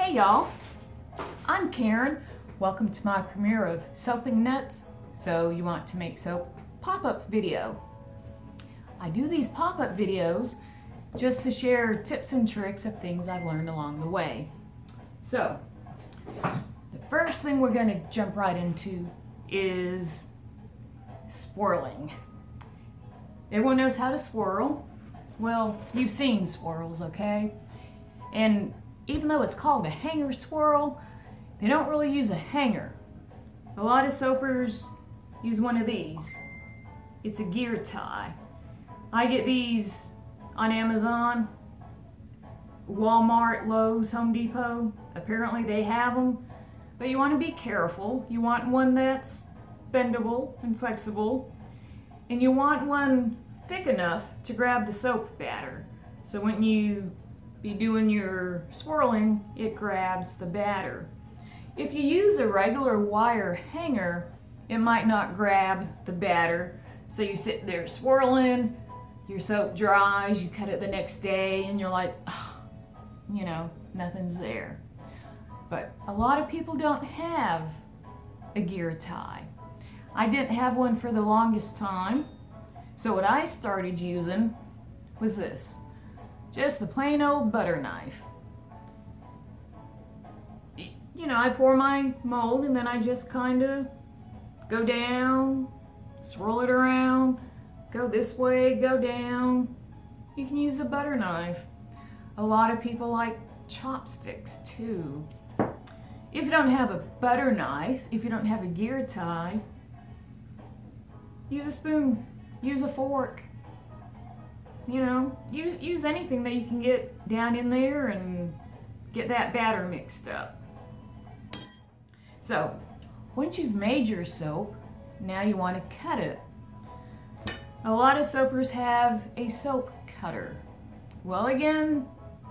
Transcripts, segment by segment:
Hey y'all, I'm Karen. Welcome to my premiere of Soaping Nuts. So you want to make soap pop-up video. I do these pop-up videos just to share tips and tricks of things I've learned along the way. So the first thing we're going to jump right into is swirling. Everyone knows how to swirl. Well, you've seen swirls, okay? And even though it's called a hanger swirl, they don't really use a hanger. A lot of soapers use one of these. It's a gear tie. I get these on Amazon, Walmart, Lowe's, Home Depot. Apparently they have them, but you want to be careful. You want one that's bendable and flexible, and you want one thick enough to grab the soap batter. So when you be doing your swirling, it grabs the batter. If you use a regular wire hanger, it might not grab the batter. So you sit there swirling, your soap dries, you cut it the next day, and you're like, oh, you know, nothing's there. But a lot of people don't have a gear tie. I didn't have one for the longest time. So what I started using was this. Just the plain old butter knife. You know, I pour my mold and then I just kind of go down, swirl it around, go this way, go down. You can use a butter knife. A lot of people like chopsticks too. If you don't have a butter knife, if you don't have a gear tie, use a spoon, use a fork. You know, use anything that you can get down in there and get that batter mixed up. So, once you've made your soap, now you want to cut it. A lot of soapers have a soap cutter. Well, again,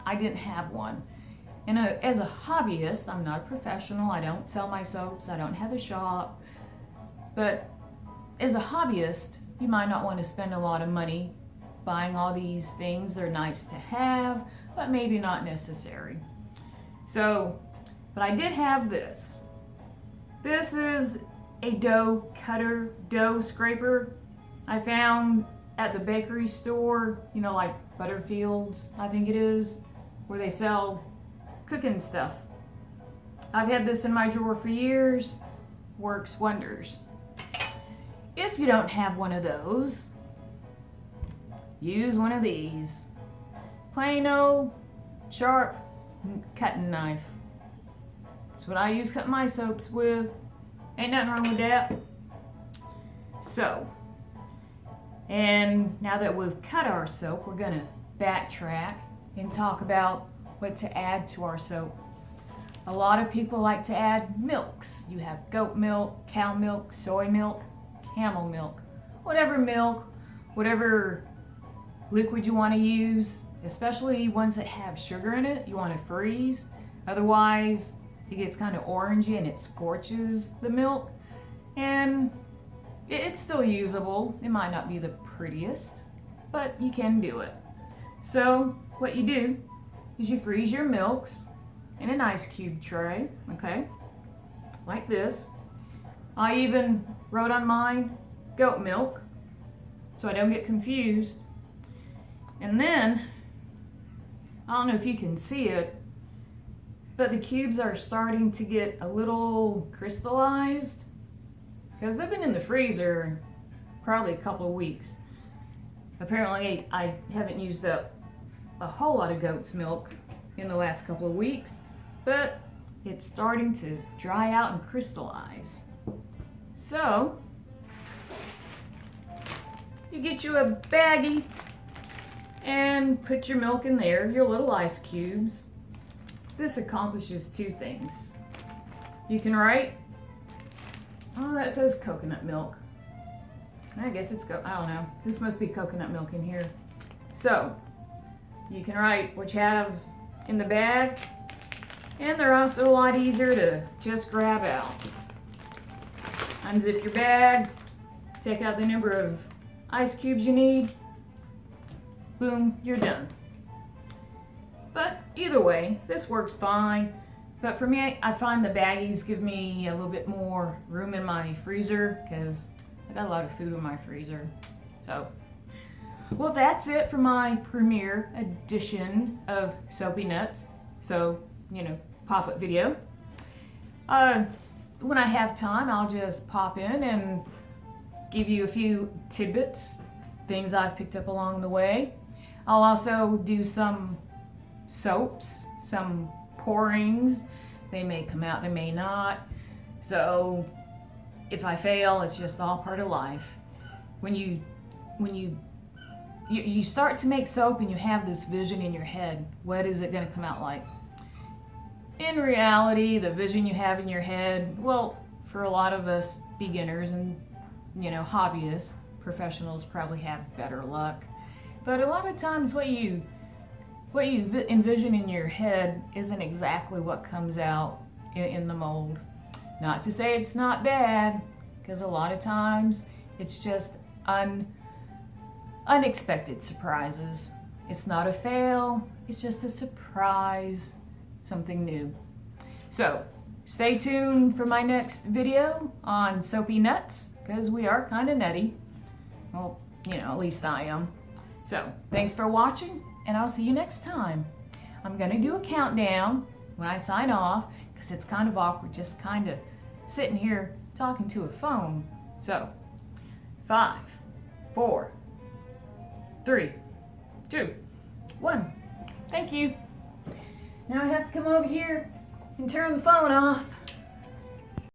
I didn't have one. And as a hobbyist, I'm not a professional. I don't sell my soaps. I don't have a shop. But as a hobbyist, you might not want to spend a lot of money buying all these things. They're nice to have, but maybe not necessary. So, but I did have this. This is a dough cutter, dough scraper I found at the bakery store, you know, like Butterfield's, I think it is, where they sell cooking stuff. I've had this in my drawer for years, works wonders. If you don't have one of those, use one of these. Plain old, sharp cutting knife. That's what I use cutting my soaps with. Ain't nothing wrong with that. So, and now that we've cut our soap, we're gonna backtrack and talk about what to add to our soap. A lot of people like to add milks. You have goat milk, cow milk, soy milk, camel milk, whatever liquid you want to use, especially ones that have sugar in it, you want to freeze. Otherwise, it gets kind of orangey and it scorches the milk. And it's still usable. It might not be the prettiest, but you can do it. So what you do is you freeze your milks in an ice cube tray, okay? Like this. I even wrote on mine goat milk, so I don't get confused. And then, I don't know if you can see it, but the cubes are starting to get a little crystallized because they've been in the freezer probably a couple of weeks. Apparently, I haven't used up a whole lot of goat's milk in the last couple of weeks, but it's starting to dry out and crystallize. So, you get you a baggie and put your milk in there, your little ice cubes. This accomplishes two things. You can write, oh, that says coconut milk. I guess it's, I don't know. This must be coconut milk in here. So, you can write what you have in the bag, and they're also a lot easier to just grab out. Unzip your bag, take out the number of ice cubes you need, boom, you're done. But either way, this works fine. But for me, I find the baggies give me a little bit more room in my freezer because I got a lot of food in my freezer. So, well, that's it for my premiere edition of Soapy Nuts. So, you know, pop-up video. When I have time, I'll just pop in and give you a few tidbits, things I've picked up along the way. I'll also do some soaps, some pourings. They may come out, they may not. So if I fail, it's just all part of life. When you start to make soap and you have this vision in your head, what is it going to come out like? In reality, the vision you have in your head, well, for a lot of us beginners and, you know, hobbyists, professionals probably have better luck. But a lot of times what you envision in your head isn't exactly what comes out in the mold. Not to say it's not bad, because a lot of times it's just unexpected surprises. It's not a fail, it's just a surprise, something new. So stay tuned for my next video on Soapy Nuts, because we are kind of nutty. Well, you know, at least I am. So thanks for watching, and I'll see you next time. I'm gonna do a countdown when I sign off, because it's kind of awkward just kind of sitting here talking to a phone. So 5, 4, 3, 2, 1. Thank you. Now I have to come over here and turn the phone off.